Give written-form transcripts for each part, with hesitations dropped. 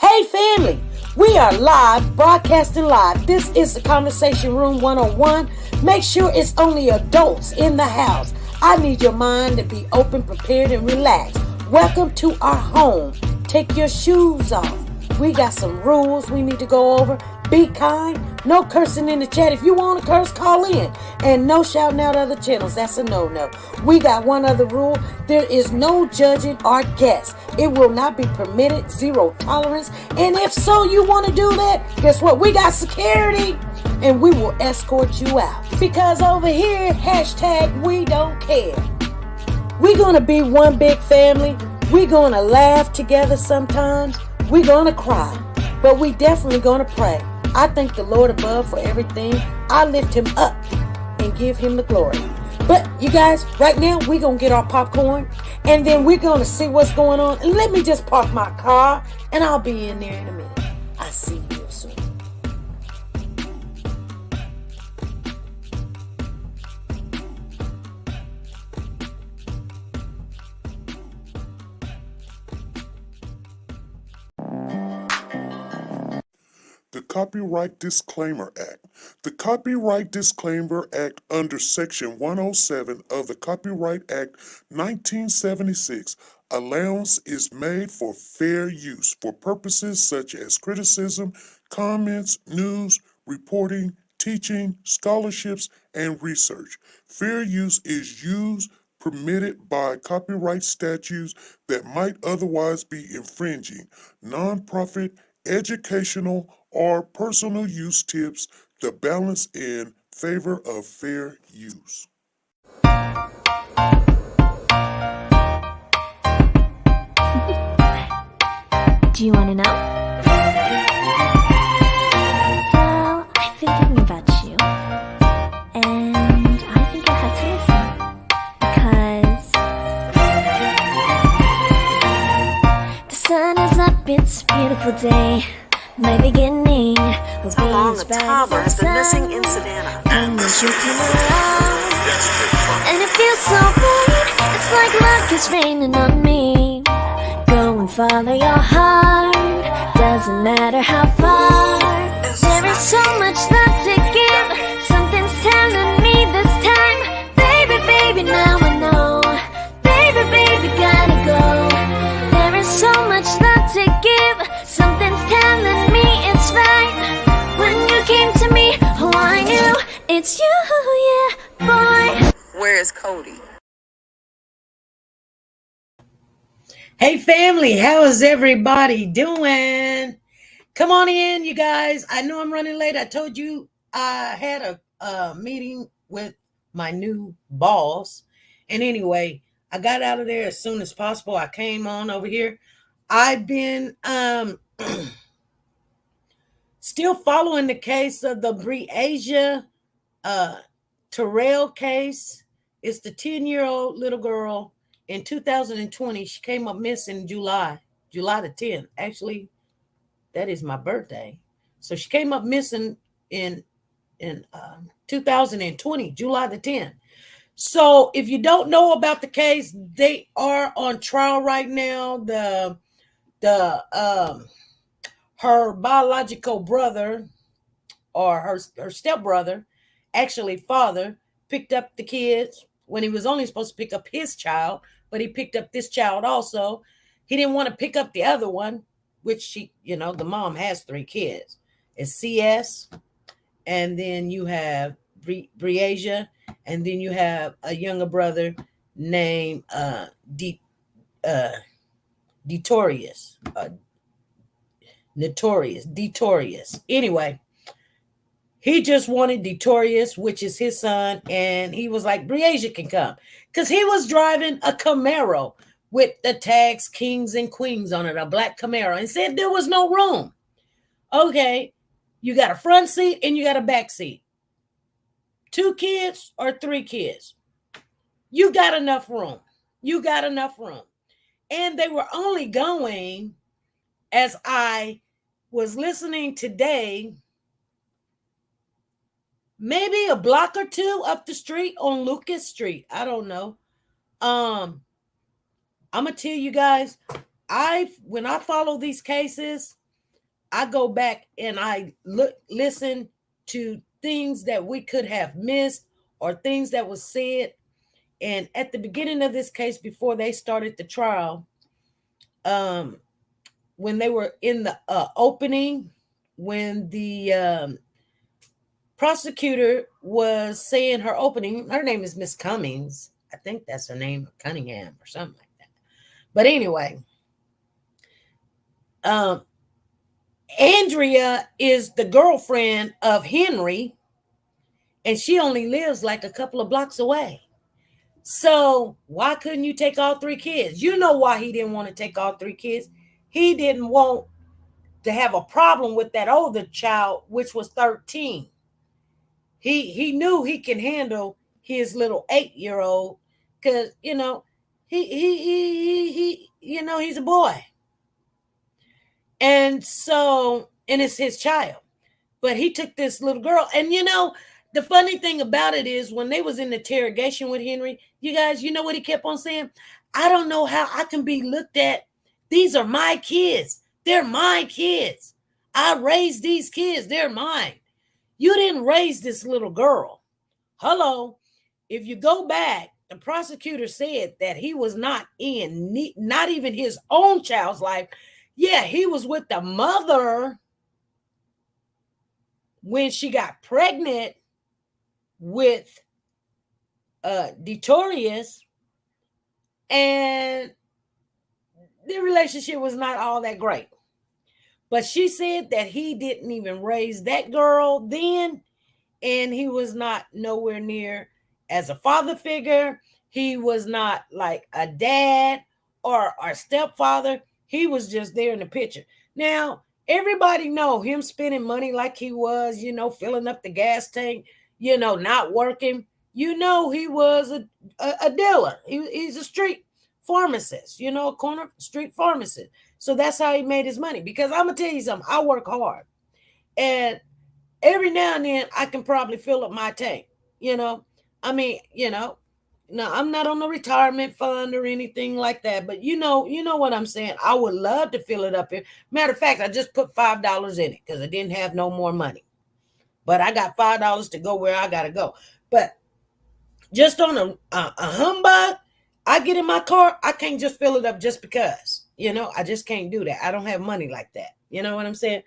Hey family, we are live, broadcasting live. This is the Conversation Room 101. Make sure it's only adults in the house. I need your mind to be open, prepared, and relaxed. Welcome to our home. Take your shoes off. We got some rules we need to go over. Be kind. No cursing in the chat. If you want to curse, call in. And no shouting out other channels. That's a no-no. We got one other rule. There is no judging our guests. It will not be permitted. Zero tolerance. And if so, you want to do that, guess what? We got security. And we will escort you out. Because over here, hashtag we don't care. We're going to be one big family. We're going to laugh together sometimes. We're going to cry. But we definitely going to pray. I thank the Lord above for everything. I lift him up and give him the glory. But you guys, right now, we're going to get our popcorn. And then we're going to see what's going on. And let me just park my car. And I'll be in there in a minute. I'll see you soon. The Copyright Disclaimer Act. The Copyright Disclaimer Act under Section 107 of the Copyright Act 1976, allowance is made for fair use for purposes such as criticism, comments, news, reporting, teaching, scholarships, and research. Fair use is used permitted by copyright statutes that might otherwise be infringing. Nonprofit, educational, or personal use tips the balance in favor of fair use. Do you want to know? Well, I've been thinking about you. And I think you'll have to listen. Because the sun is up, it's a beautiful day. My beginning will be as bright as the has sun. been missing in Savannah. And then you come along, and it feels so right. It's like luck is raining on me. Go and follow your heart. Doesn't matter how far. There is so much love to give. Something's telling me this time, baby, baby, now I know. Baby, baby, gotta go. There is so much love to give. Something's telling me it's right. When you came to me, oh, I knew it's you, yeah, boy. Where is Cody? Hey family, how is everybody doing? Come on in, you guys. I know I'm running late. I told you I had a meeting with my new boss. And anyway, I got out of there as soon as possible. I came on over here. I've been still following the case of the Breasia Terrell case. It's the 10-year-old little girl. In 2020, she came up missing July the 10th. Actually, that is my birthday. So she came up missing in 2020, July the 10th. So if you don't know about the case, they are on trial right now. Her biological brother or her stepbrother, actually father, picked up the kids when he was only supposed to pick up his child, but he picked up this child also. He didn't want to pick up the other one, which the mom has 3 kids. It's CS, and then you have Breasia, and then you have a younger brother named Detorius. Anyway, he just wanted Detorius, which is his son, and he was like, Breasia can come. Because he was driving a Camaro with the tags Kings and Queens on it, a black Camaro, and said there was no room. Okay, you got a front seat and you got a back seat. 2 kids or 3 kids. You got enough room. And they were only going, as I was listening today, maybe a block or 2 up the street on Lucas Street. I don't know. I'm gonna tell you guys, when I follow these cases, I go back and I listen to things that we could have missed or things that was said. And at the beginning of this case, before they started the trial, when they were in the opening, when the prosecutor was saying her opening, her name is Miss Cummings. I think that's her name, Cunningham or something like that. But anyway, Andrea is the girlfriend of Henry, and she only lives like a couple of blocks away. So why couldn't you take all 3 kids? You know why he didn't want to take all 3 kids. He didn't want to have a problem with that older child, which was 13. He knew he can handle his little 8-year-old because, you know, he you know, he's a boy. And so, and it's his child. But he took this little girl. And, you know, the funny thing about it is when they was in the interrogation with Henry, you guys, you know what he kept on saying? I don't know how I can be looked at. These are my kids. They're my kids. I raised these kids. They're mine. You didn't raise this little girl. Hello. If you go back, the prosecutor said that he was not even his own child's life. Yeah, he was with the mother when she got pregnant with Detorius, and the relationship was not all that great. But she said that he didn't even raise that girl then, and he was not nowhere near as a father figure. He was not like a dad or a stepfather. He was just there in the picture. Now, everybody know him spending money like he was, you know, filling up the gas tank, you know, not working. You know, he was a dealer. He's a street pharmacist, you know, a corner street pharmacist. So that's how he made his money. Because I'm going to tell you something. I work hard. And every now and then I can probably fill up my tank, you know. I mean, you know, no, I'm not on the retirement fund or anything like that. But you know what I'm saying. I would love to fill it up here. Matter of fact, I just put $5 in it because I didn't have no more money. But I got $5 to go where I got to go. But just on a humbug, I get in my car, I can't just fill it up just because. You know, I just can't do that. I don't have money like that. You know what I'm saying?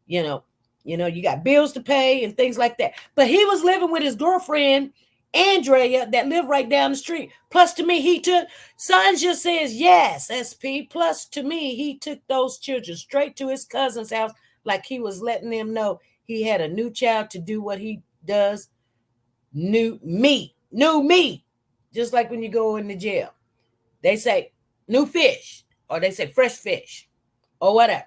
You know, you got bills to pay and things like that. But he was living with his girlfriend, Andrea, that lived right down the street. Plus, to me, he took, Sanja says, yes, SP. Plus, to me, he took those children straight to his cousin's house like he was letting them know he had a new child to do what he does. New meat. Just like when you go into jail. They say new fish, or they say fresh fish, or whatever.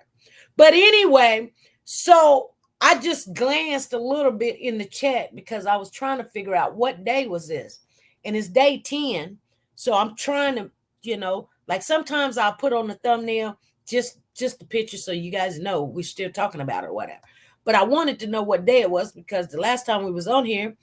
But anyway, so I just glanced a little bit in the chat because I was trying to figure out what day was this. And it's day 10. So I'm trying to, you know, like sometimes I'll put on the thumbnail just the picture so you guys know we're still talking about it or whatever. But I wanted to know what day it was because the last time we was on here,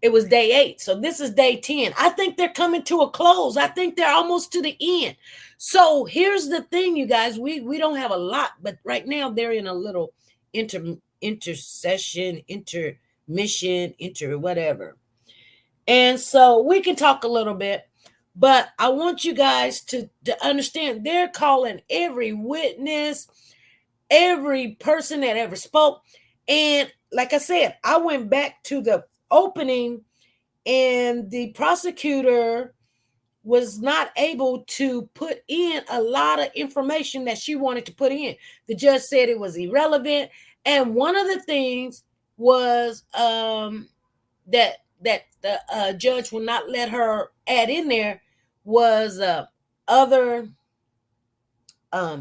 it was day 8. So this is day 10. I think they're coming to a close. I think they're almost to the end. So here's the thing, you guys. We don't have a lot, but right now they're in a little intermission, whatever. And so we can talk a little bit, but I want you guys to understand they're calling every witness, every person that ever spoke. And like I said, I went back to the opening and the prosecutor was not able to put in a lot of information that she wanted to put in. The judge said it was irrelevant. And one of the things was that the judge will not let her add in there was other, I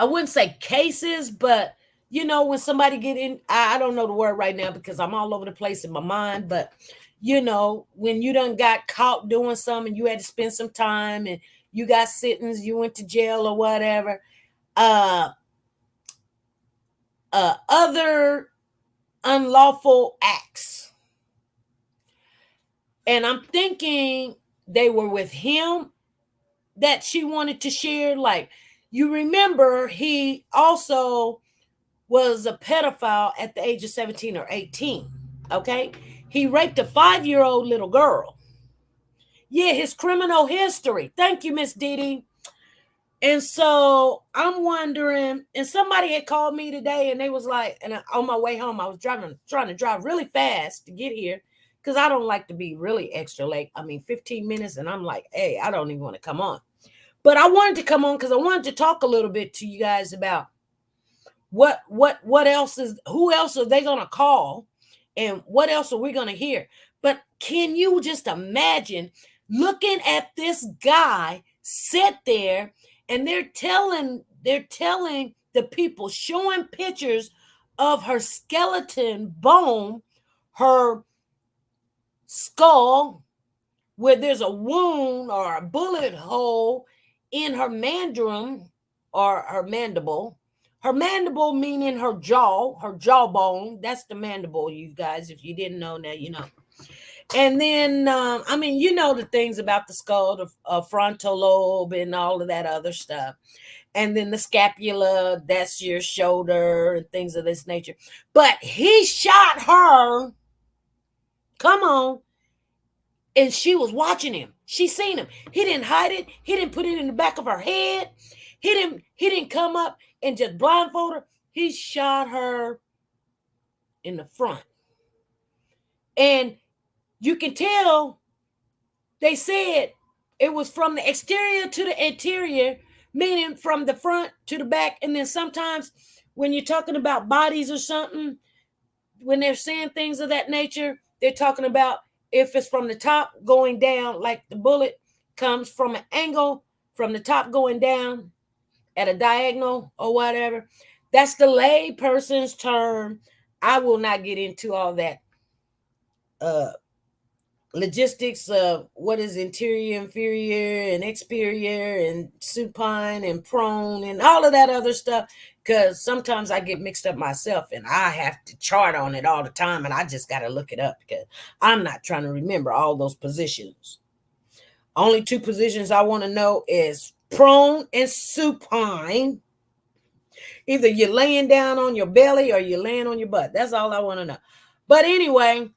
wouldn't say cases, but you know, when somebody get in, I don't know the word right now because I'm all over the place in my mind, but you know, when you done got caught doing something, you had to spend some time and you got sentenced, you went to jail or whatever. Other unlawful acts. And I'm thinking they were with him that she wanted to share. Like, You remember he also was a pedophile at the age of 17 or 18. Okay. He raped a 5-year-old little girl. Yeah, his criminal history. Thank you, Miss Didi. And so I'm wondering, and somebody had called me today and they was like, and on my way home, I was trying to drive really fast to get here because I don't like to be really extra late. I mean, 15 minutes and I'm like, hey, I don't even want to come on. But I wanted to come on because I wanted to talk a little bit to you guys about what else is, who else are they going to call and what else are we going to hear? But can you just imagine looking at this guy sit there and they're telling the people, showing pictures of her skeleton bone, her skull, where there's a wound or a bullet hole in her mandible or her mandible. Her mandible meaning her jawbone. That's the mandible, you guys. If you didn't know, now you know. And then, I mean, you know the things about the skull, the frontal lobe and all of that other stuff. And then the scapula, that's your shoulder and things of this nature. But he shot her. Come on. And she was watching him. She seen him. He didn't hide it. He didn't put it in the back of her head. He didn't come up and just blindfold her. He shot her in the front. And you can tell they said it was from the exterior to the interior, meaning from the front to the back. And then sometimes when you're talking about bodies or something, when they're saying things of that nature, they're talking about if it's from the top going down, like the bullet comes from an angle from the top going down at a diagonal or whatever. That's the lay person's term. I will not get into all that logistics of what is interior, inferior, and exterior, and supine, and prone, and all of that other stuff, because sometimes I get mixed up myself, and I have to chart on it all the time, and I just got to look it up, because I'm not trying to remember all those positions. Only 2 positions I want to know is prone and supine. Either you're laying down on your belly or you're laying on your butt. That's all I want to know. But anyway,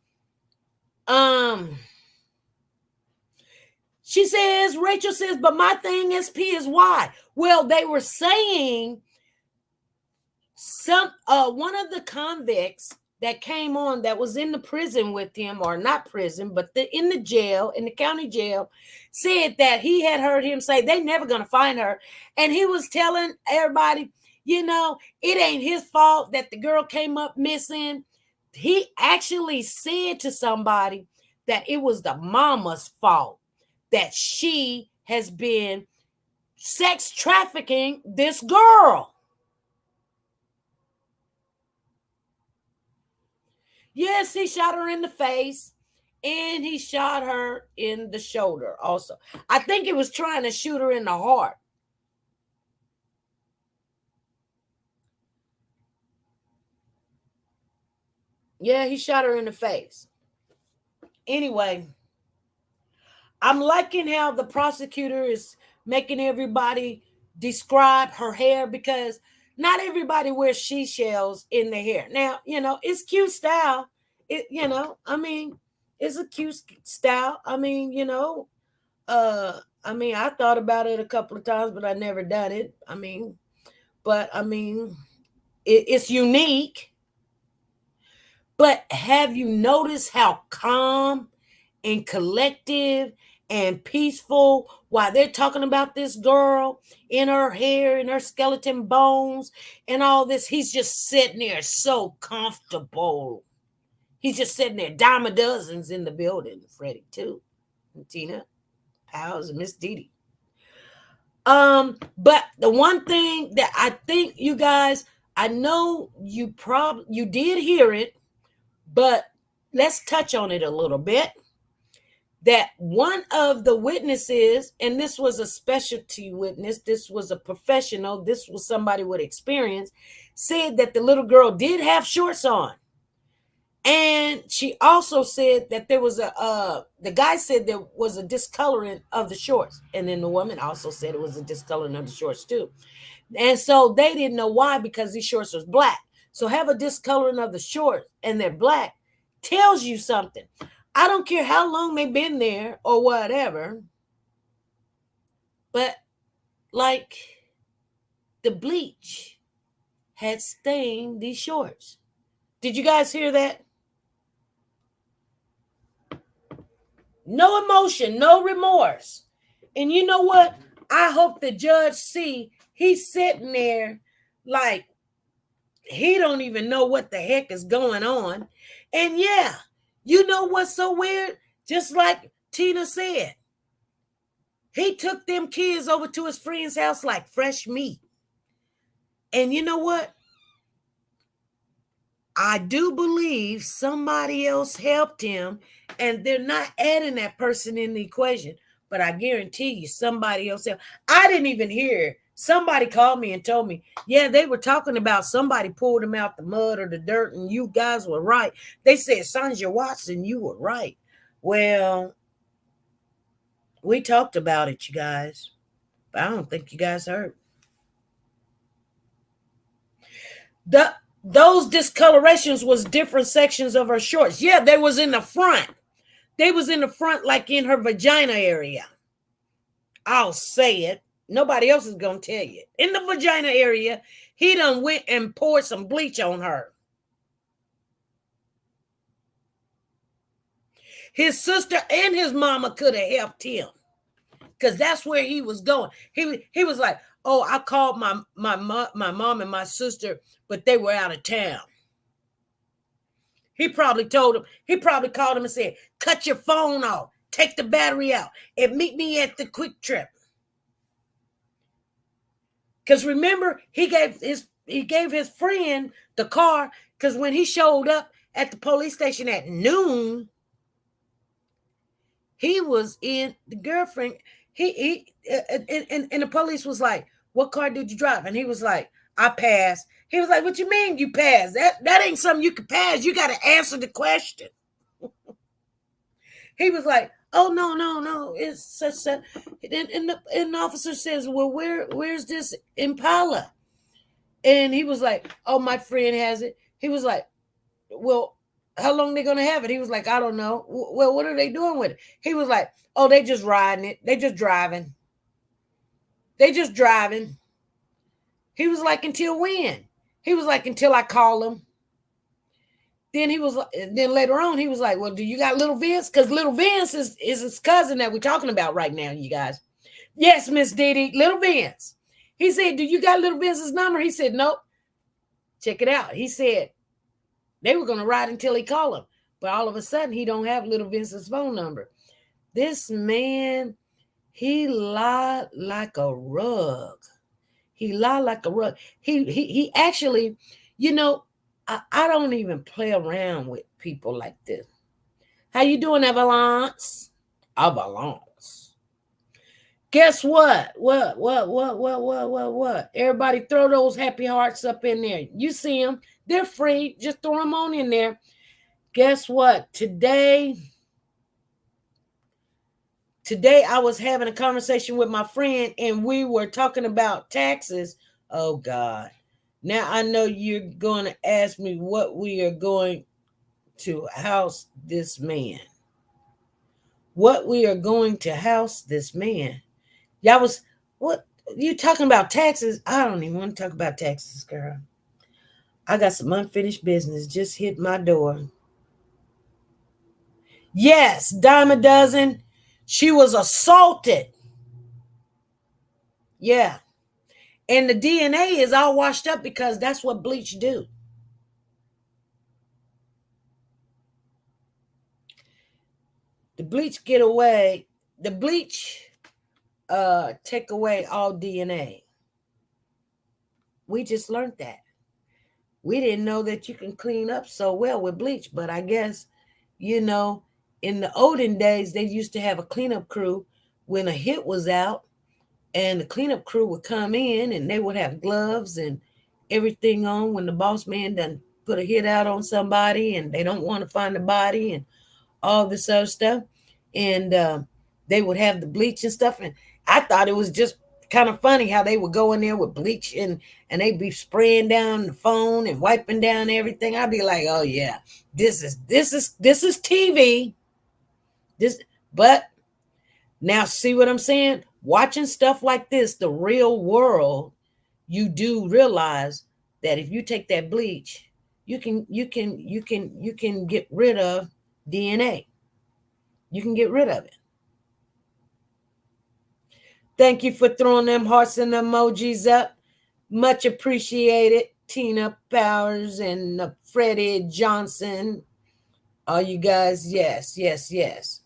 she says, Rachel says, but my thing SP is why. Well, they were saying one of the convicts that came on that was in the prison with him, or not prison, but in the jail, in the county jail, said that he had heard him say they never going to find her. And he was telling everybody, you know, it ain't his fault that the girl came up missing. He actually said to somebody that it was the mama's fault, that she has been sex trafficking this girl. Yes, he shot her in the face and he shot her in the shoulder also. I think he was trying to shoot her in the heart. Yeah, he shot her in the face. Anyway, I'm liking how the prosecutor is making everybody describe her hair, because not everybody wears seashells in their hair. Now, you know, it's cute style. It's a cute style. I thought about it a couple of times, but I never done it. It's unique. But have you noticed how calm and collective and peaceful while they're talking about this girl in her hair and her skeleton bones and all this? He's just sitting there so comfortable. He's just sitting there. Dime a dozens in the building. Freddie too, and Tina, Pals, and Miss Didi. But the one thing that I think you guys, I know you did hear it, but let's touch on it a little bit. That one of the witnesses, and this was a specialty witness, this was a professional, this was somebody with experience, said that the little girl did have shorts on. And she also said that there was the guy said there was a discoloring of the shorts. And then the woman also said it was a discoloring of the shorts too. And so they didn't know why, because these shorts was black. So have a discoloring of the shorts and they're black tells you something. I don't care how long they've been there or whatever, but like the bleach had stained these shorts. Did you guys hear that? No emotion, no remorse. And you know what? I hope the judge see he's sitting there like he don't even know what the heck is going on. And yeah, you know what's so weird? Just like Tina said, he took them kids over to his friend's house like fresh meat. And you know what? I do believe somebody else helped him, and they're not adding that person in the equation. But I guarantee you somebody else helped. I didn't even hear. Somebody called me and told me, yeah, they were talking about somebody pulled him out the mud or the dirt, and you guys were right. They said, AllishaWatts, and you were right. Well, we talked about it, you guys. But I don't think you guys heard. Those discolorations was different sections of her shorts. Yeah, they was in the front. They was in the front, like in her vagina area. I'll say it. Nobody else is going to tell you. In the vagina area, he done went and poured some bleach on her. His sister and his mama could have helped him, because that's where he was going. He was like, oh, I called my mom and my sister, but they were out of town. He probably called him and said, cut your phone off, take the battery out, and meet me at the Quick Trip. Because remember, he gave his friend the car, because when he showed up at the police station at noon, he was in the girlfriend. And the police was like, what car did you drive? And he was like, I passed. He was like, what you mean you passed? That ain't something you can pass. You got to answer the question. He was like, oh, no. It's such a... And the officer says, well, where's this Impala? And he was like, oh, my friend has it. He was like, well, how long they going to have it? He was like, I don't know. Well, what are they doing with it? He was like, oh, they just riding it. They just driving. He was like, until when? He was like, until I call him. Then later on, he was like, well, do you got Little Vince? Because Little Vince is his cousin that we're talking about right now, you guys. Yes, Miss Didi, Little Vince. He said, do you got Little Vince's number? He said, nope. Check it out. He said they were going to ride until he called him. But all of a sudden, he don't have Little Vince's phone number. This man, he lied like a rug. He lied like a rug. He actually, you know, I don't even play around with people like this. How you doing, Avalanche? Guess what? What? Everybody throw those happy hearts up in there. You see them. They're free. Just throw them on in there. Guess what? Today I was having a conversation with my friend, and we were talking about taxes. Oh, God. Now I know you're going to ask me what we are going to house this man. What we are going to house this man. What you talking about taxes? I don't even want to talk about taxes, girl. I got some unfinished business just hit my door. Yes, dime a dozen. She was assaulted. Yeah. And the DNA is all washed up because that's what bleach do. The bleach take away all DNA. We just learned that. We didn't know that you can clean up so well with bleach, but I guess, you know, in the olden days, they used to have a cleanup crew when a hit was out, and the cleanup crew would come in and they would have gloves and everything on when the boss man done put a hit out on somebody and they don't want to find the body and all this other stuff. And they would have the bleach and stuff. And I thought it was just kind of funny how they would go in there with bleach and they'd be spraying down the phone and wiping down everything. I'd be like, oh yeah, this is TV. But now see what I'm saying? Watching stuff like this, the real world, you do realize that if you take that bleach, you can get rid of DNA. You can get rid of it. Thank you for throwing them hearts and emojis up. Much appreciated. Tina Powers and Freddie Johnson. All you guys, yes.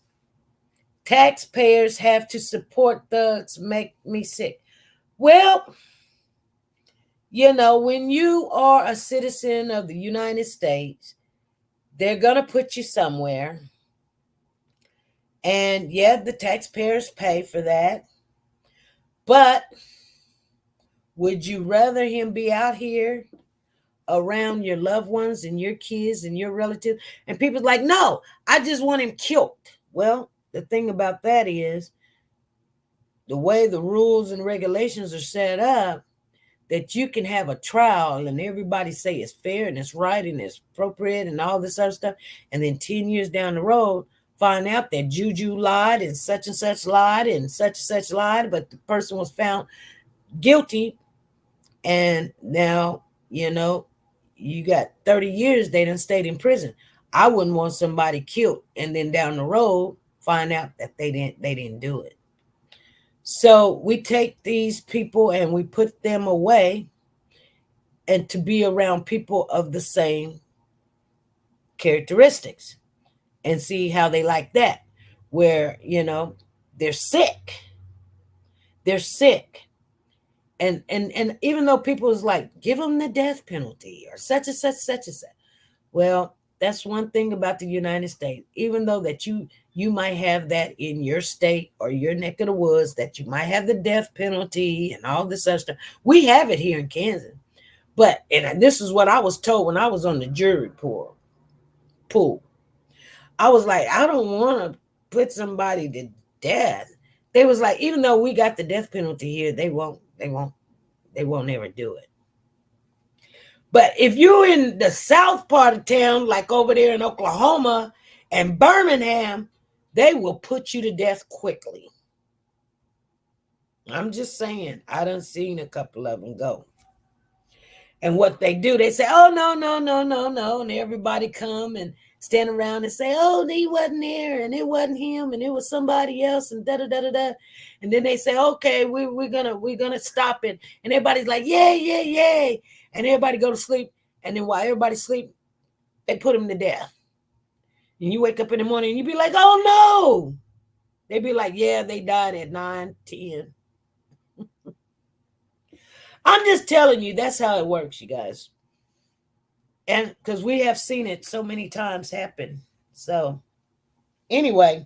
Taxpayers have to support thugs. Make me sick. Well, when you are a citizen of the United States, they're going to put you somewhere. And yeah, the taxpayers pay for that. But would you rather him be out here around your loved ones and your kids and your relatives? And people's like, no, I just want him killed. Well, the thing about that is the way the rules and regulations are set up, that you can have a trial and everybody say it's fair and it's right and it's appropriate and all this other stuff. And then 10 years down the road, find out that Juju lied and such lied and such lied, but the person was found guilty. And now, you got 30 years they done stayed in prison. I wouldn't want somebody killed and then down the road find out that they didn't do it. So we take these people and we put them away and to be around people of the same characteristics and see how they like that, where, they're sick. They're sick. And even though people is like, give them the death penalty or such and such. Well, that's one thing about the United States. Even though that you might have that in your state or your neck of the woods, that you might have the death penalty and all this other stuff. We have it here in Kansas. But, and this is what I was told when I was on the jury pool. I was like, I don't want to put somebody to death. They was like, even though we got the death penalty here, they won't ever do it. But if you're in the south part of town, like over there in Oklahoma and Birmingham, they will put you to death quickly. I'm just saying, I done seen a couple of them go. And what they do, they say, oh, no. And everybody come and stand around and say, oh, he wasn't there, and it wasn't him, and it was somebody else, and da-da-da-da-da. And then they say, okay, we're gonna stop it. And everybody's like, yay. And everybody go to sleep. And then while everybody sleep, they put him to death. And you wake up in the morning and you be like, oh, no. They be like, yeah, they died at 9, 10. I'm just telling you, that's how it works, you guys. And because we have seen it so many times happen. So anyway,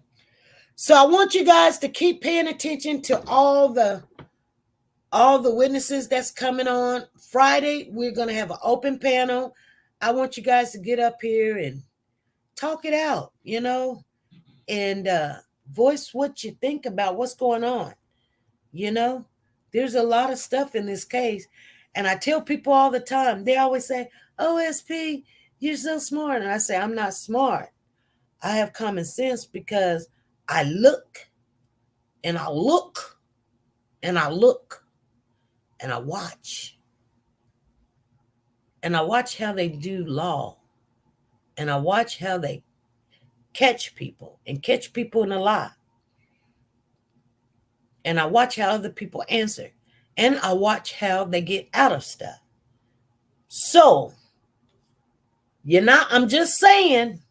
so I want you guys to keep paying attention to all the witnesses that's coming on. Friday, we're going to have an open panel. I want you guys to get up here and talk it out, and voice what you think about what's going on. There's a lot of stuff in this case. And I tell people all the time, they always say, OSP, you're so smart. And I say, I'm not smart. I have common sense because I look and I look and I look and I watch. And I watch how they do law. And I watch how they catch people in a lie. And I watch how other people answer. And I watch how they get out of stuff. So, I'm just saying,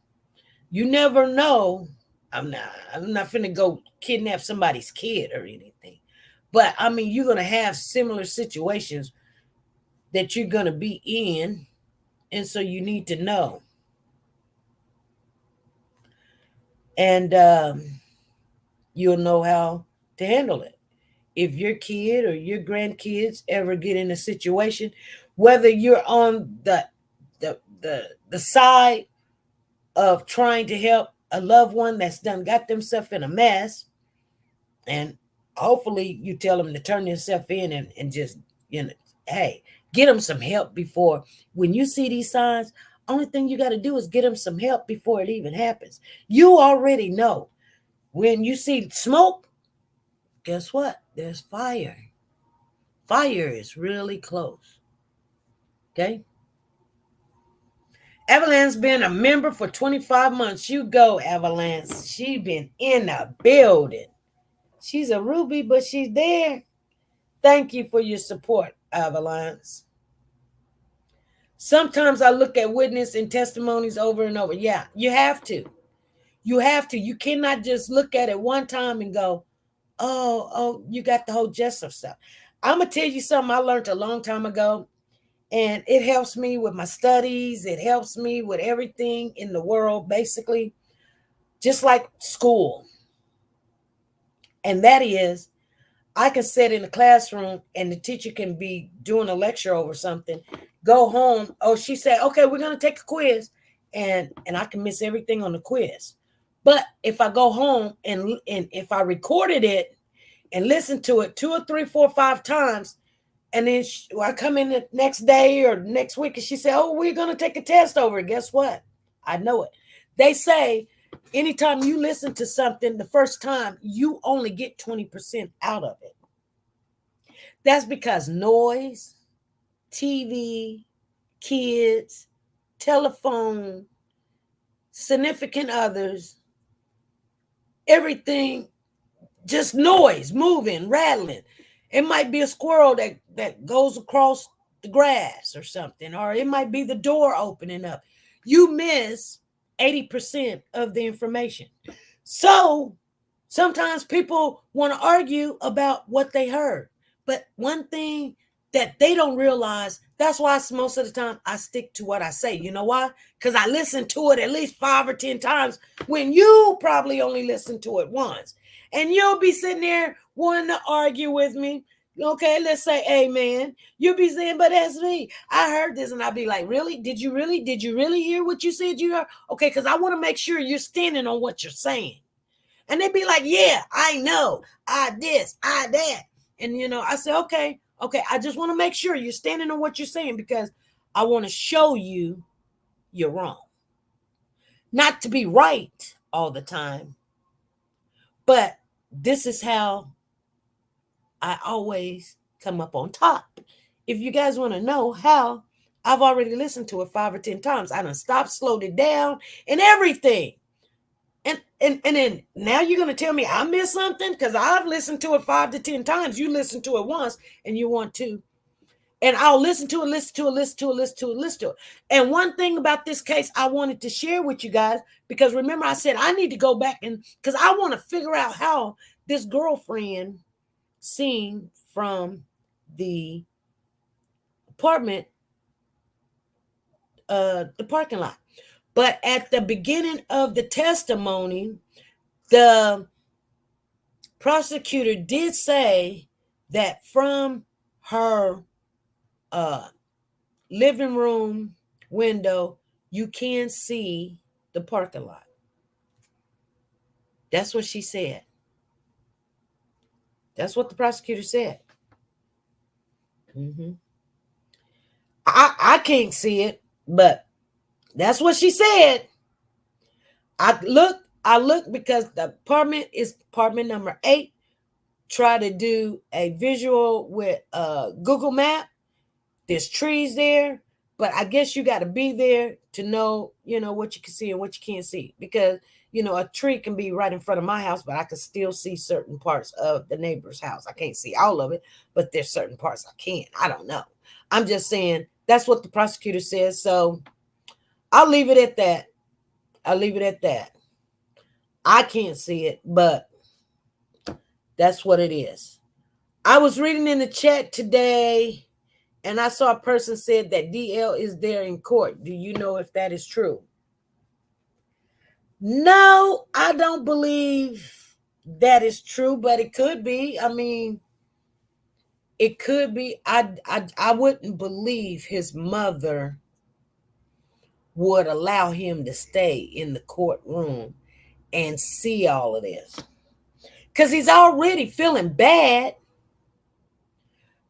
you never know. I'm not finna go kidnap somebody's kid or anything. But, you're going to have similar situations that you're going to be in. And so you need to know. And you'll know how to handle it. If your kid or your grandkids ever get in a situation, whether you're on the the side of trying to help a loved one that's done got themselves in a mess, and hopefully you tell them to turn themselves in and just, hey, get them some help before, when you see these signs, only thing you got to do is get them some help before it even happens. You already know when you see smoke, guess what? There's fire. Fire is really close. Okay? Avalanche been a member for 25 months. You go, Avalanche. She been in the building. She's a Ruby, but she's there. Thank you for your support, Avalanche. Sometimes I look at witness and testimonies over and over. Yeah, you have to. You have to. You cannot just look at it one time and go, oh, you got the whole gist of stuff. I'm going to tell you something I learned a long time ago, and it helps me with my studies. It helps me with everything in the world, basically, just like school. And that is, I can sit in the classroom and the teacher can be doing a lecture over something, go home. Oh, she said, okay, we're going to take a quiz. And I can miss everything on the quiz. But if I go home and if I recorded it and listened to it 2 or 3, 4, 5 times, and then I come in the next day or next week and she said, oh, we're going to take a test over it. Guess what? I know it. They say anytime you listen to something the first time, you only get 20% out of it. That's because noise, TV, kids, telephone, significant others, everything, just noise, moving, rattling. It might be a squirrel that goes across the grass or something, or it might be the door opening up. You miss 80% of the information. So sometimes people want to argue about what they heard. But one thing that they don't realize, that's why most of the time I stick to what I say. You know why? Because I listen to it at least 5 or 10 times when you probably only listen to it once. And you'll be sitting there wanting to argue with me. Okay, let's say amen. You'll be saying, but that's me. I heard this. And I'll be like, really? Did you really hear what you said you heard? Okay, because I want to make sure you're standing on what you're saying. And they'd be like, yeah, I know. I this, I that. And, I say, okay, I just want to make sure you're standing on what you're saying because I want to show you you're wrong. Not to be right all the time, but this is how I always come up on top. If you guys want to know how, I've already listened to it 5 or 10 times. I done stopped, slowed it down, and everything. And then now you're going to tell me I missed something because I've listened to it 5 to 10 times. You listen to it once and you want to. And I'll listen to it. And one thing about this case I wanted to share with you guys, because remember I said I need to go back and because I want to figure out how this girlfriend seen from the apartment, the parking lot. But at the beginning of the testimony, the prosecutor did say that from her living room window, you can see the parking lot. That's what she said. That's what the prosecutor said. I can't see it, but that's what she said. I look because the apartment is apartment number 8. Try to do a visual with Google Map. There's trees there, but I guess you got to be there to know, what you can see and what you can't see. Because, a tree can be right in front of my house, but I can still see certain parts of the neighbor's house. I can't see all of it, but there's certain parts I can. I don't know. I'm just saying that's what the prosecutor says. So I'll leave it at that. I can't see it, but that's what it is. I was reading in the chat today, and I saw a person said that DL is there in court. Do you know if that is true? No, I don't believe that is true, but it could be. I mean, it could be. I wouldn't believe his mother would allow him to stay in the courtroom and see all of this. Because he's already feeling bad.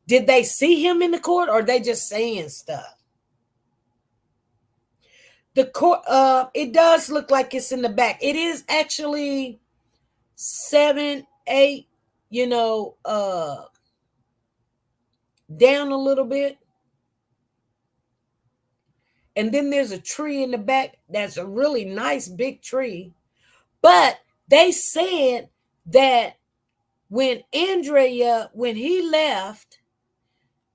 Did they see him in the court, or are they just saying stuff? The court, it does look like it's in the back. It is actually 7, 8, down a little bit. And then there's a tree in the back that's a really nice big tree. But they said that when he left,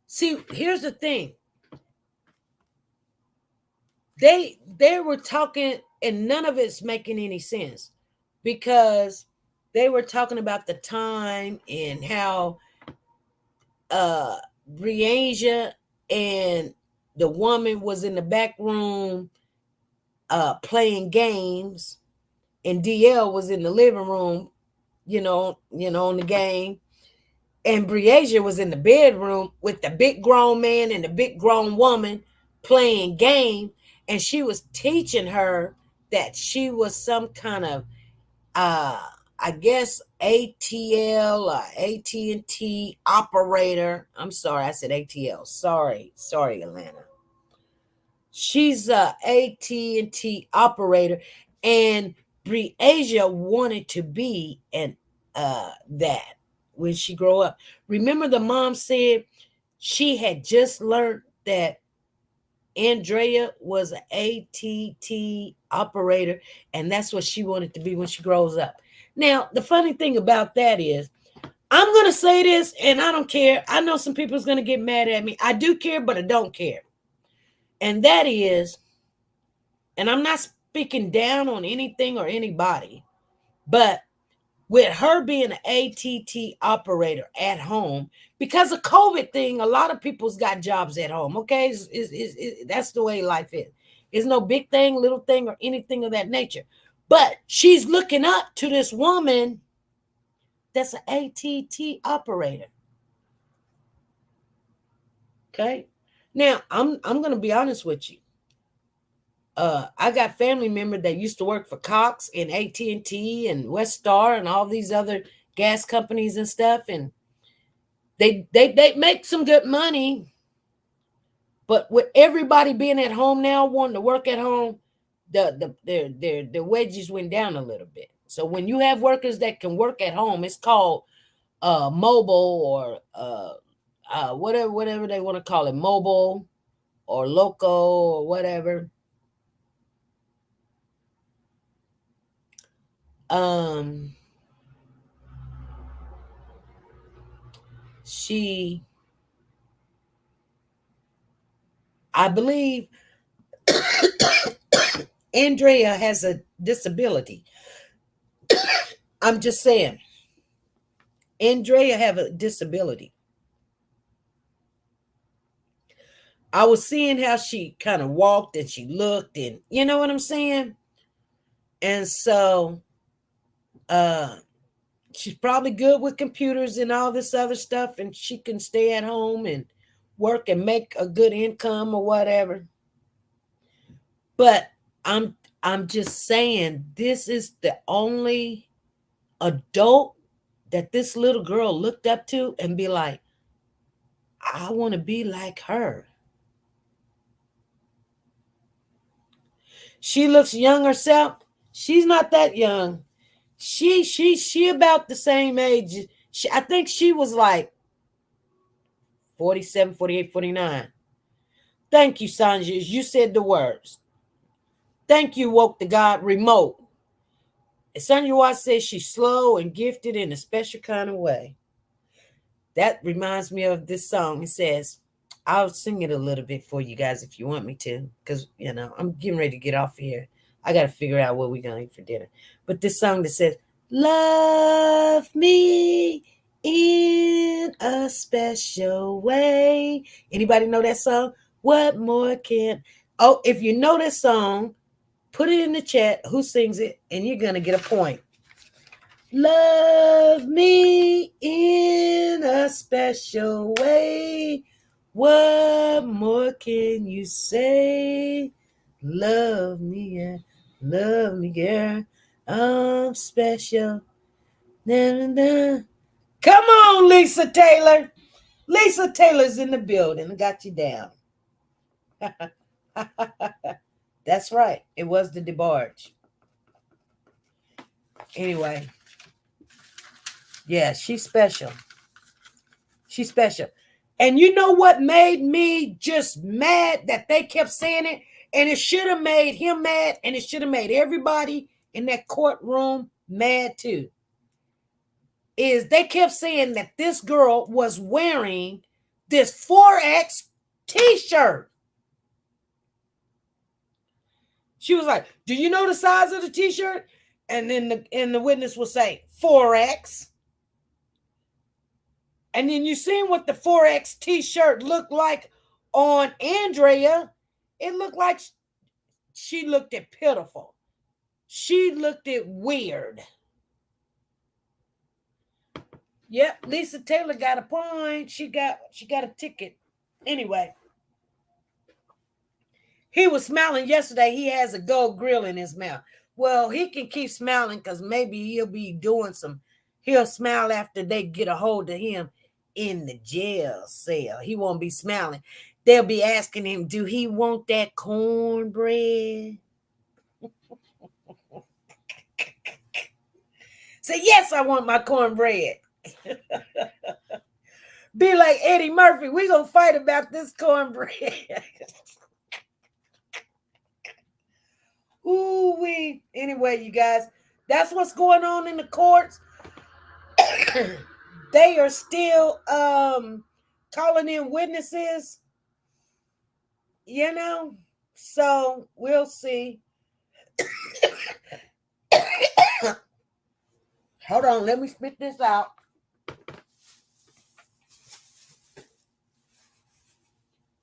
see, here's the thing. They were talking, and none of it's making any sense, because they were talking about the time and how Breasia and the woman was in the back room playing games, and DL was in the living room, on the game. And Breasia was in the bedroom with the big grown man and the big grown woman playing game. And she was teaching her that she was some kind of, I guess, ATL or AT&T operator. I'm sorry, I said ATL. Sorry, Atlanta. She's a AT&T operator, and Breasia wanted to be that when she grew up. Remember, the mom said she had just learned that Andrea was an AT&T operator, and that's what she wanted to be when she grows up. Now, the funny thing about that is, I'm going to say this, and I don't care. I know some people's going to get mad at me. I do care, but I don't care. And that is, and I'm not speaking down on anything or anybody, but with her being an AT&T operator at home, because of COVID thing, a lot of people's got jobs at home, okay? That's the way life is. It's no big thing, little thing, or anything of that nature. But she's looking up to this woman that's an AT&T operator. Okay? Now, I'm going to be honest with you. I got family members that used to work for Cox and AT&T and West Star and all these other gas companies and stuff, and they make some good money. But with everybody being at home now, wanting to work at home, their wages went down a little bit. So when you have workers that can work at home, it's called mobile or whatever they want to call it, mobile or loco or whatever. I believe Andrea has a disability. I'm just saying, Andrea have a disability. I was seeing how she kind of walked and she looked, and you know what I'm saying? And so she's probably good with computers and all this other stuff, and she can stay at home and work and make a good income or whatever. But I'm just saying, this is the only adult that this little girl looked up to and be like, I want to be like her. She looks young herself. She's not that young. She about the same age. I think she was like 47, 48, 49. Thank you, Sanja. You said the words. Thank you, Woke the God Remote. And Sanja Watts says she's slow and gifted in a special kind of way. That reminds me of this song. It says, I'll sing it a little bit for you guys if you want me to, because, I'm getting ready to get off here. I got to figure out what we're going to eat for dinner. But this song that says, love me in a special way. Anybody know that song? What more can... Oh, if you know that song, put it in the chat who sings it, and you're going to get a point. Love me in a special way. What more can you say? Love me, girl. I'm special. Na, na, na. Come on, Lisa Taylor. Lisa Taylor's in the building. Got you down. That's right. It was the DeBarge. Anyway. Yeah, she's special. She's special. And you know what made me just mad that they kept saying it? And it should have made him mad, and it should have made everybody in that courtroom mad too. Is they kept saying that this girl was wearing this 4X t-shirt. She was like, do you know the size of the t-shirt? And then the witness will say 4X. And then you seen what the 4X t-shirt looked like on Andrea. It looked like she looked at pitiful. She looked at weird. Yep, Lisa Taylor got a point. She got a ticket. Anyway. He was smiling yesterday. He has a gold grill in his mouth. Well, he can keep smiling because maybe he'll be doing he'll smile after they get a hold of him in the jail cell. He won't be smiling. They'll be asking him, do he want that cornbread? Say, yes, I want my cornbread. Be like Eddie Murphy. We're going to fight about this cornbread. Ooh-wee. Anyway, you guys, that's what's going on in the courts. They are still calling in witnesses, you know, so we'll see. Hold on, let me spit this out.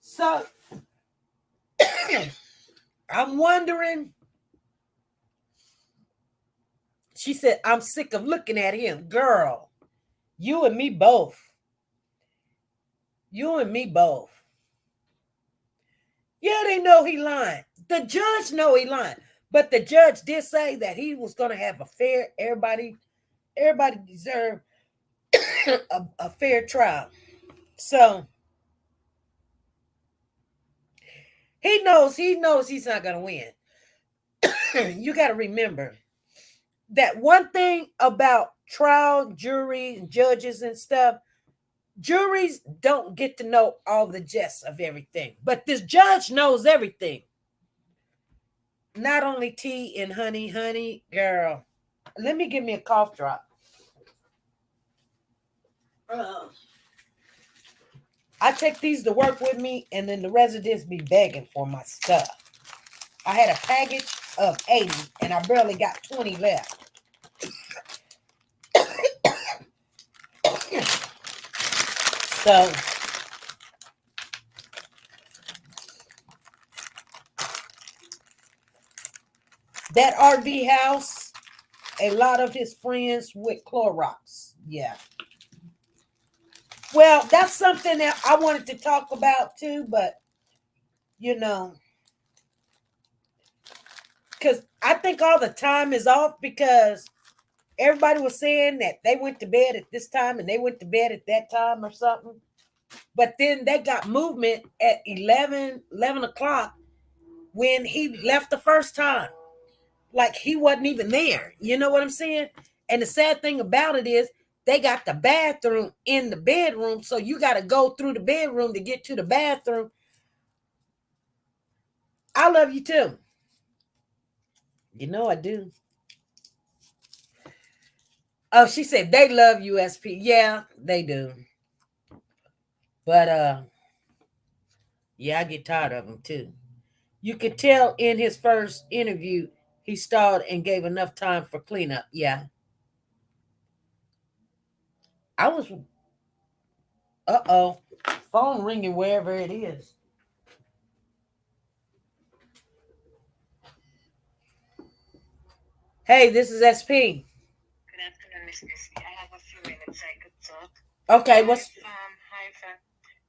So I'm wondering. She said, I'm sick of looking at him. Girl, you and me both. You and me both. Yeah, they know he lying. The judge know he lying. But the judge did say that he was going to have a fair, everybody deserved a fair trial. So he knows he's not going to win. You got to remember that one thing about trial, jury, judges and stuff, juries don't get to know all the gist of everything. But this judge knows everything. Not only tea and honey, girl. Let me give me a cough drop. I take these to work with me, and then the residents be begging for my stuff. I had a package of 80, and I barely got 20 left. So, that RV house, a lot of his friends with Clorox. Yeah. Well, that's something that I wanted to talk about too, but, you know, because I think all the time is off because everybody was saying that they went to bed at this time and they went to bed at that time or something. But then they got movement at 11 o'clock when he left the first time. Like he wasn't even there. You know what I'm saying? And the sad thing about it is they got the bathroom in the bedroom. So you got to go through the bedroom to get to the bathroom. I love you too. You know I do. Oh, she said they love USP. Yeah, they do. But yeah, I get tired of them too. You could tell in his first interview, he stalled and gave enough time for cleanup. Yeah. I was, phone ringing wherever it is. Hey, this is SP. Good afternoon, Miss Missy. I have a few minutes I could talk. Okay, what's... Hi, fam.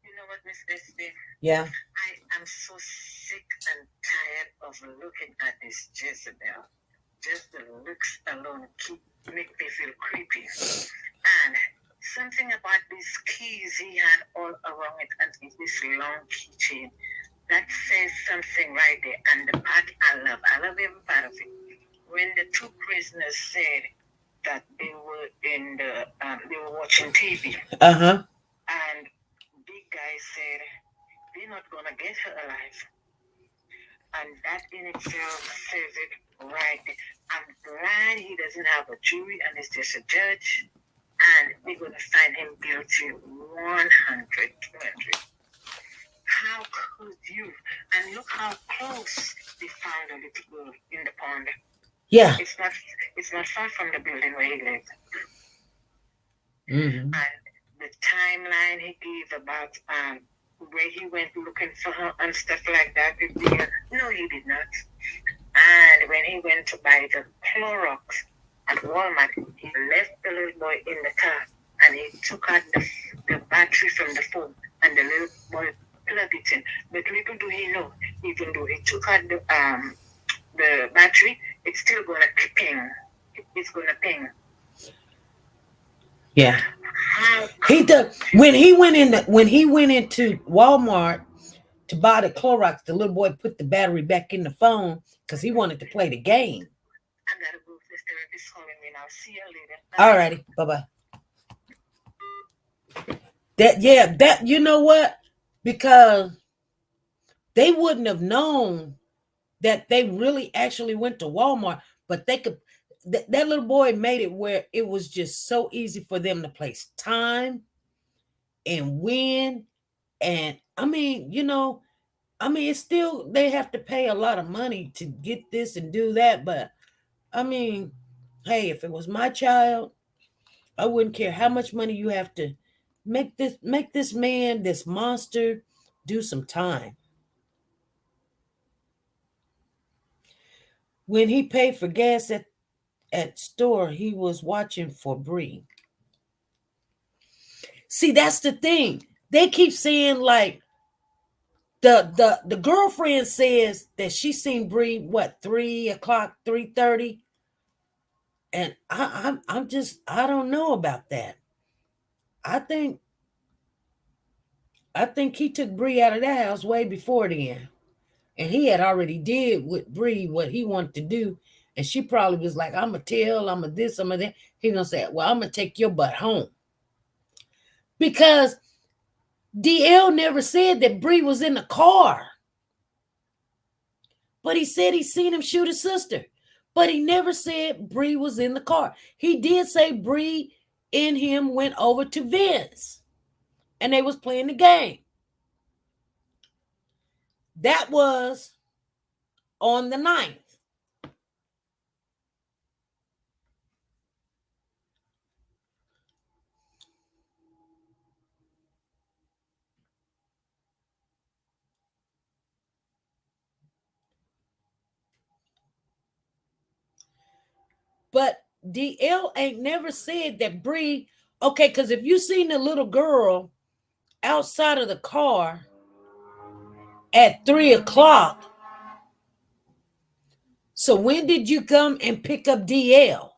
You know what, Miss Esty? Yeah. I am so sick and tired of looking at this Jezebel. Just the looks alone make me feel creepy. And something about these keys he had all around it and this long keychain that says something right there. And the part I love every part of it. When the two prisoners said that they were they were watching TV. And big guy said they're not gonna get her alive. And that in itself says it right. I'm glad he doesn't have a jury and it's just a judge. And we're going to find him guilty 100. How could you? And look how close they found a little girl in the pond. Yeah. It's not far from the building where he lived. Mm-hmm. And the timeline he gave about where he went looking for her and stuff like that. No, he did not. And when he went to buy the Clorox at Walmart, he left the little boy in the car and he took out the battery from the phone and the little boy plugged it in. But little do he know, even though he took out the battery, it's still gonna ping. It's gonna ping. Yeah. When he went into Walmart to buy the Clorox, the little boy put the battery back in the phone because he wanted to play the game. I gotta go. This therapist calling me now. See you later. Alrighty, bye-bye. That you know what? Because they wouldn't have known that they really actually went to Walmart, but they could. That little boy made it where it was just so easy for them to place time and win. And I mean, it's still, they have to pay a lot of money to get this and do that. But I mean, hey, if it was my child, I wouldn't care how much money you have to make this man, this monster, do some time. When he paid for gas at store, he was watching for Bree. See, that's the thing. They keep saying like the girlfriend says that she seen Bree 3:00, 3:30, and I don't know about that. I think he took Bree out of that house way before then, and he had already did with Bree what he wanted to do. And she probably was like, I'm going to tell, I'm going to this, I'm going to that. He's going to say, well, I'm going to take your butt home. Because DL never said that Bree was in the car. But he said he seen him shoot his sister. But he never said Bree was in the car. He did say Bree and him went over to Vince. And they was playing the game. That was on the 9th. But DL ain't never said that Bree, okay, because if you seen the little girl outside of the car at 3:00, so when did you come and pick up DL?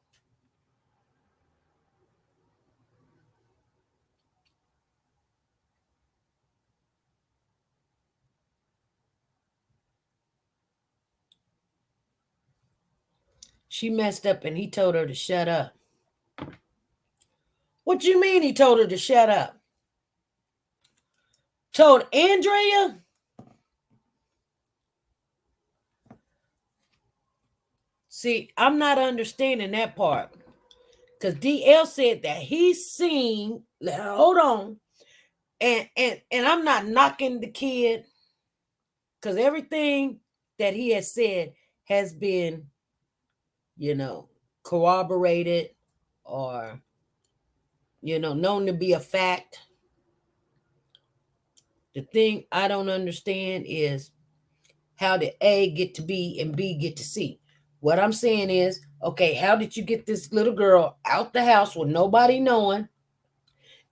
She messed up and he told her to shut up. What you mean he told her to shut up? Told Andrea? See, I'm not understanding that part. Because DL said that he's seen, hold on, and I'm not knocking the kid, because everything that he has said has been, corroborated or, known to be a fact. The thing I don't understand is how did A get to B and B get to C? What I'm saying is, okay, how did you get this little girl out the house with nobody knowing?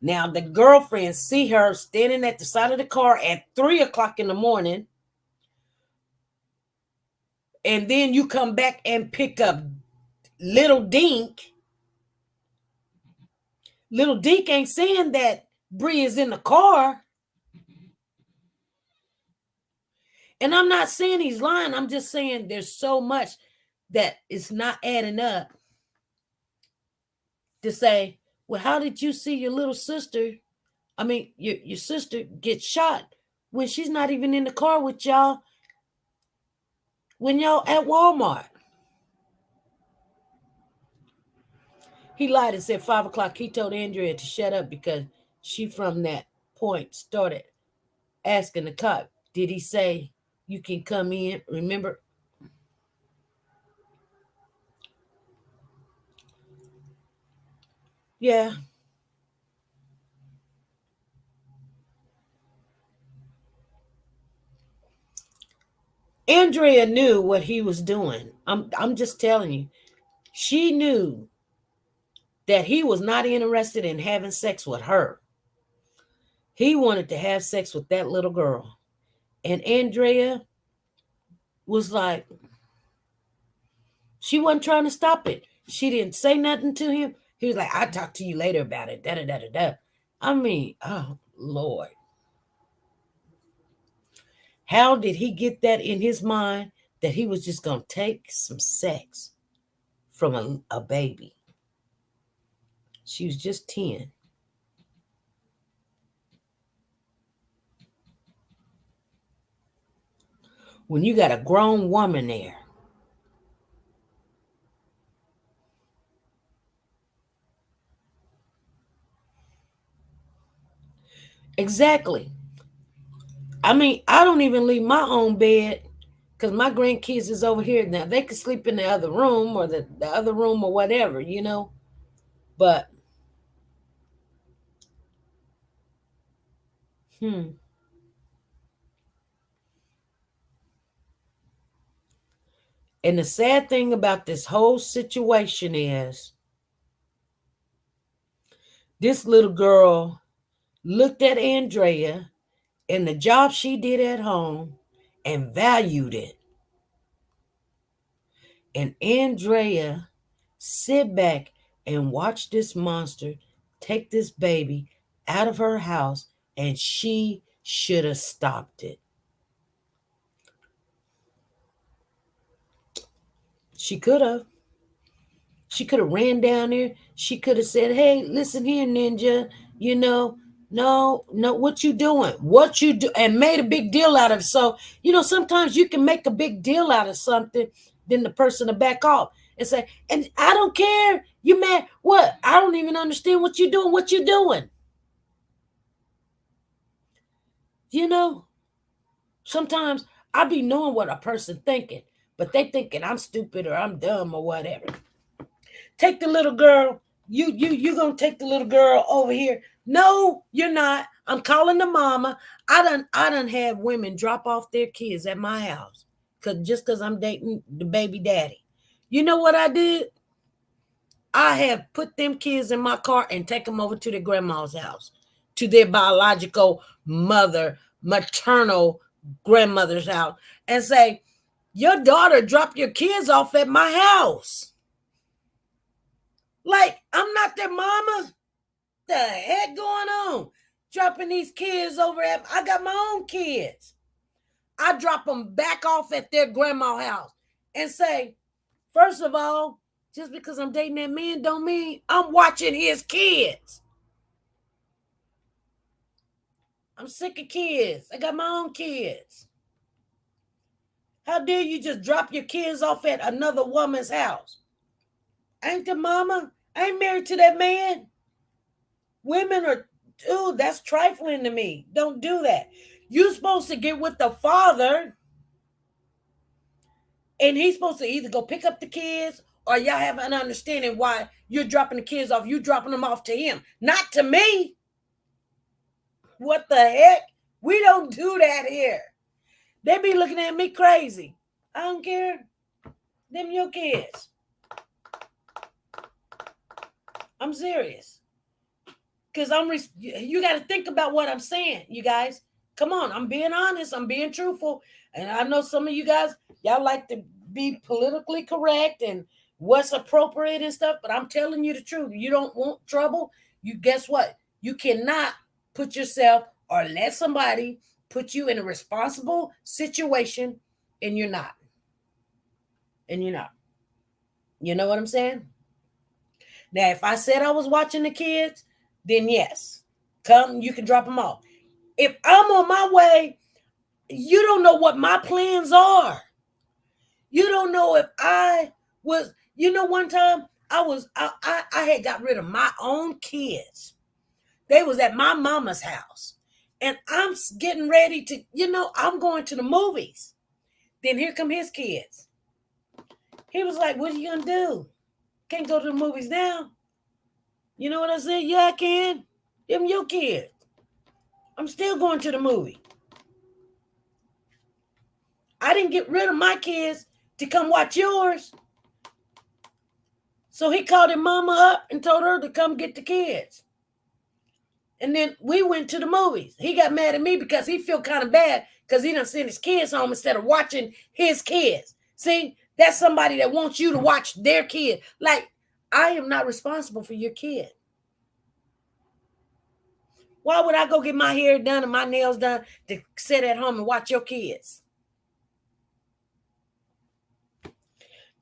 Now, the girlfriend see her standing at the side of the car at 3 o'clock in the morning. And then you come back and pick up little Dink. Little Dink ain't saying that Bree is in the car. And I'm not saying he's lying. I'm just saying there's so much that it's not adding up to say, well, how did you see your little sister, your sister get shot when she's not even in the car with y'all when y'all at Walmart? He lied and said 5 o'clock. He told Andrea to shut up because she from that point started asking the cop, did he say you can come in? Remember? Yeah. Andrea knew what he was doing. I'm just telling you. She knew that he was not interested in having sex with her. He wanted to have sex with that little girl. And Andrea was like, she wasn't trying to stop it. She didn't say nothing to him. He was like, I'll talk to you later about it. Da-da-da-da-da. Oh, Lord. How did he get that in his mind that he was just going to take some sex from a baby? She was just 10. When you got a grown woman there. Exactly. I don't even leave my own bed because my grandkids is over here. Now, they could sleep in the other room or the other room or whatever, But, And the sad thing about this whole situation is this little girl looked at Andrea and the job she did at home and valued it. And Andrea sit back and watch this monster take this baby out of her house, and she should have stopped it. She could have. She could have ran down there. She could have said, hey, listen here, ninja, no, what you doing? What you do? And made a big deal out of it. So, sometimes you can make a big deal out of something, then the person to back off and say, and I don't care. You mad? What? I don't even understand what you're doing. What you doing? Sometimes I be knowing what a person thinking, but they thinking I'm stupid or I'm dumb or whatever. Take the little girl. You gonna take the little girl over here? No, you're not. I'm calling the mama. I done have women drop off their kids at my house because I'm dating the baby daddy. You know what I did? I have put them kids in my car and take them over to their grandma's house, to their biological mother, maternal grandmother's house, and say, your daughter dropped your kids off at my house. Like, I'm not their mama. The heck going on? Dropping these kids over at, I got my own kids. I drop them back off at their grandma's house and say, first of all, just because I'm dating that man don't mean I'm watching his kids. I'm sick of kids. I got my own kids. How dare you just drop your kids off at another woman's house? I ain't the mama. I ain't married to that man. Women are, dude, that's trifling to me. Don't do that. You're supposed to get with the father, and he's supposed to either go pick up the kids or y'all have an understanding why you're dropping the kids off. You dropping them off to him, not to me. What the heck? We don't do that here. They be looking at me crazy. I don't care. Them your kids. I'm serious. Because you got to think about what I'm saying, you guys. Come on, I'm being honest. I'm being truthful. And I know some of you guys, y'all like to be politically correct and what's appropriate and stuff. But I'm telling you the truth. You don't want trouble. You guess what? You cannot put yourself or let somebody put you in a responsible situation, and you're not. And you're not. You know what I'm saying? Now, if I said I was watching the kids, then yes, come, you can drop them off. If I'm on my way, you don't know what my plans are. You don't know if I was, one time I had got rid of my own kids. They was at my mama's house. And I'm getting ready to, I'm going to the movies. Then here come his kids. He was like, what are you going to do? Can't go to the movies now. You know what I said? Yeah, I can. Them your kids. I'm still going to the movie. I didn't get rid of my kids to come watch yours. So he called his mama up and told her to come get the kids. And then we went to the movies. He got mad at me because he felt kind of bad because he done sent his kids home instead of watching his kids. See, that's somebody that wants you to watch their kid. Like, I am not responsible for your kid. Why would I go get my hair done and my nails done to sit at home and watch your kids?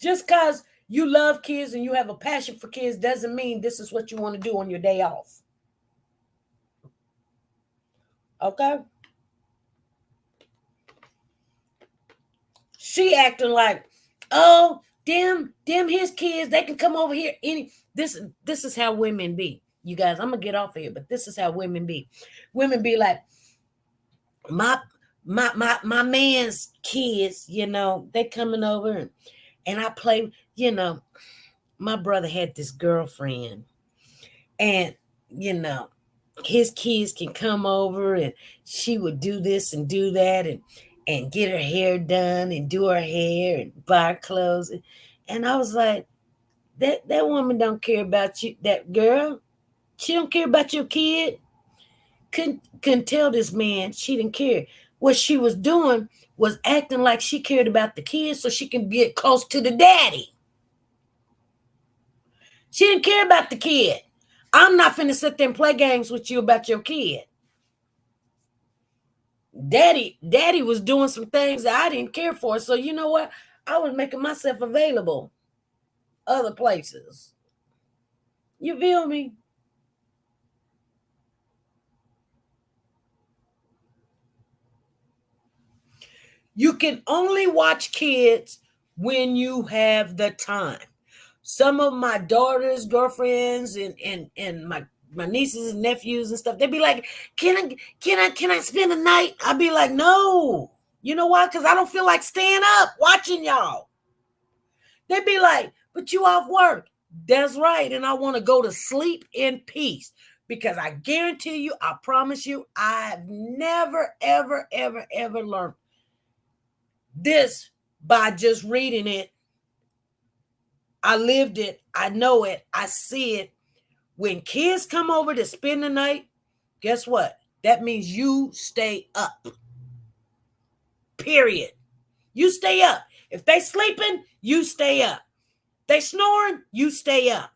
Just because you love kids and you have a passion for kids doesn't mean this is what you want to do on your day off. Okay? She acting like, oh, them his kids, they can come over here. This is how women be. You guys, I'm gonna get off of here, but this is how women be. Women be like, my man's kids, they coming over and I play, my brother had this girlfriend and, his kids can come over and she would do this and do that and get her hair done and do her hair and buy her clothes. And I was like, that woman don't care about you, that girl. She don't care about your kid. Couldn't tell this man she didn't care. What she was doing was acting like she cared about the kids so she can get close to the daddy. She didn't care about the kid. I'm not finna sit there and play games with you about your kid. Daddy was doing some things that I didn't care for. So you know what? I was making myself available other places. You feel me? You can only watch kids when you have the time. Some of my daughter's girlfriends and my nieces and nephews and stuff, they'd be like, can I spend a night? I'd be like, no. You know why? Because I don't feel like staying up watching y'all. They'd be like, but you off work. That's right. And I want to go to sleep in peace. Because I guarantee you, I promise you, I've never, ever, ever, ever learned this by just reading it. I lived it. I know it. I see it. When kids come over to spend the night, guess what? That means you stay up. Period. You stay up. If they sleeping, you stay up. They snoring, you stay up.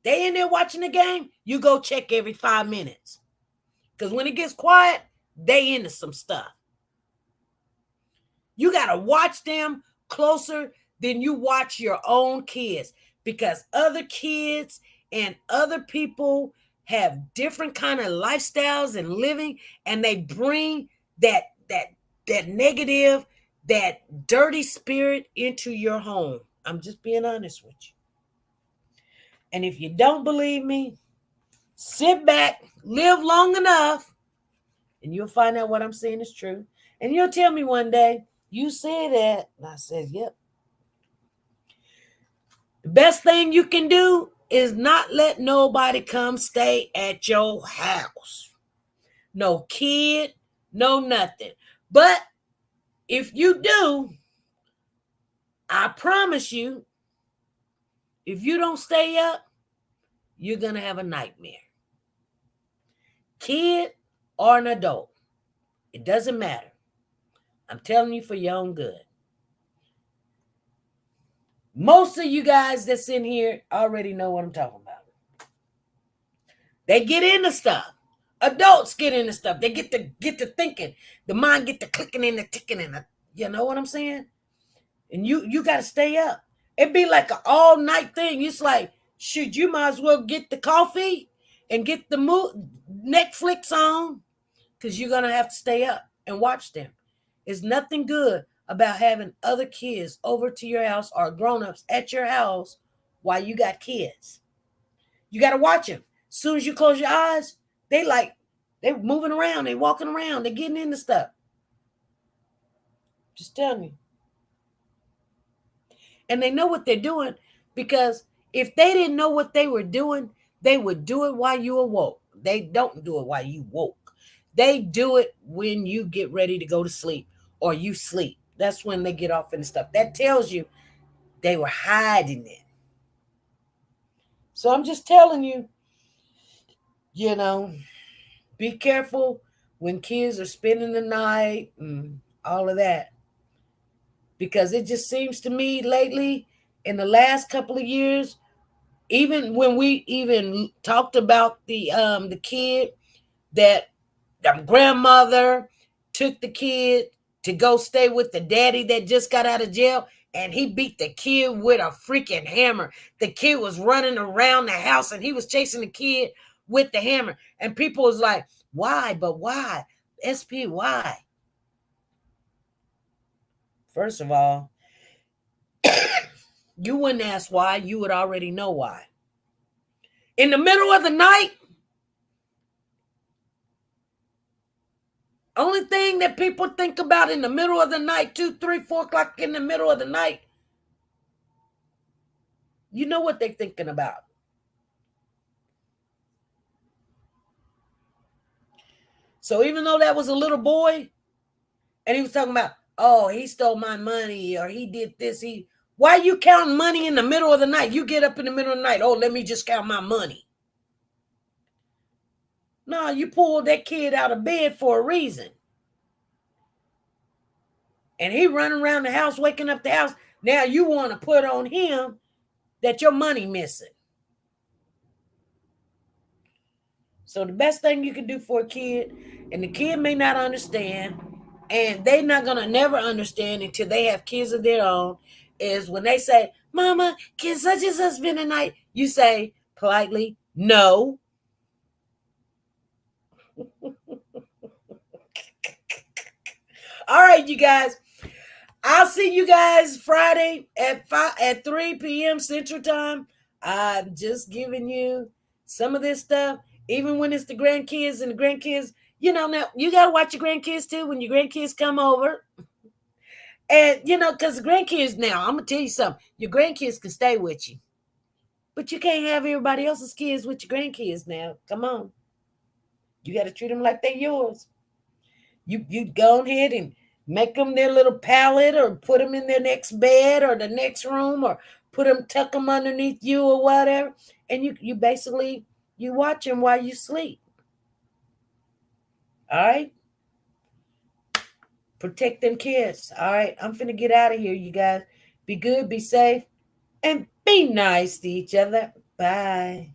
They in there watching the game, you go check every 5 minutes. Because when it gets quiet, they into some stuff. You got to watch them closer than you watch your own kids. Because other kids and other people have different kind of lifestyles and living. And they bring that negative, that dirty spirit into your home. I'm just being honest with you. And if you don't believe me, sit back, live long enough, and you'll find out what I'm saying is true. And you'll tell me one day, you said that. And I said, yep. The best thing you can do is not let nobody come stay at your house. No kid, no nothing. But if you do, I promise you, if you don't stay up, you're going to have a nightmare. kid or an adult. It doesn't matter. I'm telling you for your own good. Most of you guys that's in here already know what I'm talking about. They get into stuff. Adults get into stuff. They get to thinking. The mind get to clicking and the ticking and you know what I'm saying? And you got to stay up. It'd be like an all-night thing. It's like, shoot, you might as well get the coffee and get the Netflix on, because you're going to have to stay up and watch them. There's nothing good about having other kids over to your house or grown-ups at your house while you got kids. You got to watch them. As soon as you close your eyes, they're moving around, they walking around, they're getting into stuff. Just telling you. And they know what they're doing, because if they didn't know what they were doing, they would do it while you awoke. They don't do it while you woke. They do it when you get ready to go to sleep or you sleep. That's when they get off into stuff. That tells you they were hiding it. So I'm just telling you, be careful when kids are spending the night and all of that. Because it just seems to me lately, in the last couple of years, even when we even talked about the kid that the grandmother took the kid to go stay with the daddy that just got out of jail, and he beat the kid with a freaking hammer. The kid was running around the house and he was chasing the kid with the hammer. And people was like, why? But why? SP, why? First of all, you wouldn't ask why. You would already know why. In the middle of the night, only thing that people think about in the middle of the night, 2, 3, 4 o'clock in the middle of the night, you know what they're thinking about. So even though that was a little boy, and he was talking about, oh, he stole my money, or he did this, why are you counting money in the middle of the night? You get up in the middle of the night, oh, let me just count my money. No, you pulled that kid out of bed for a reason. And he running around the house, waking up the house. Now you want to put on him that your money missing. So the best thing you can do for a kid, and the kid may not understand, and they're not going to never understand until they have kids of their own, is when they say, Mama, can such and such spend the night? You say politely, no. All right, you guys. I'll see you guys Friday at 3 p.m. Central Time. I'm just giving you some of this stuff, even when it's the grandkids and the grandkids. Now you got to watch your grandkids too when your grandkids come over. And, because the grandkids now, I'm going to tell you something. Your grandkids can stay with you. But you can't have everybody else's kids with your grandkids now. Come on. You got to treat them like they're yours. You go ahead and make them their little pallet, or put them in their next bed or the next room, or tuck them underneath you or whatever. And you basically, you watch them while you sleep. All right? Protect them kids. All right? I'm finna get out of here, you guys. Be good, be safe, and be nice to each other. Bye.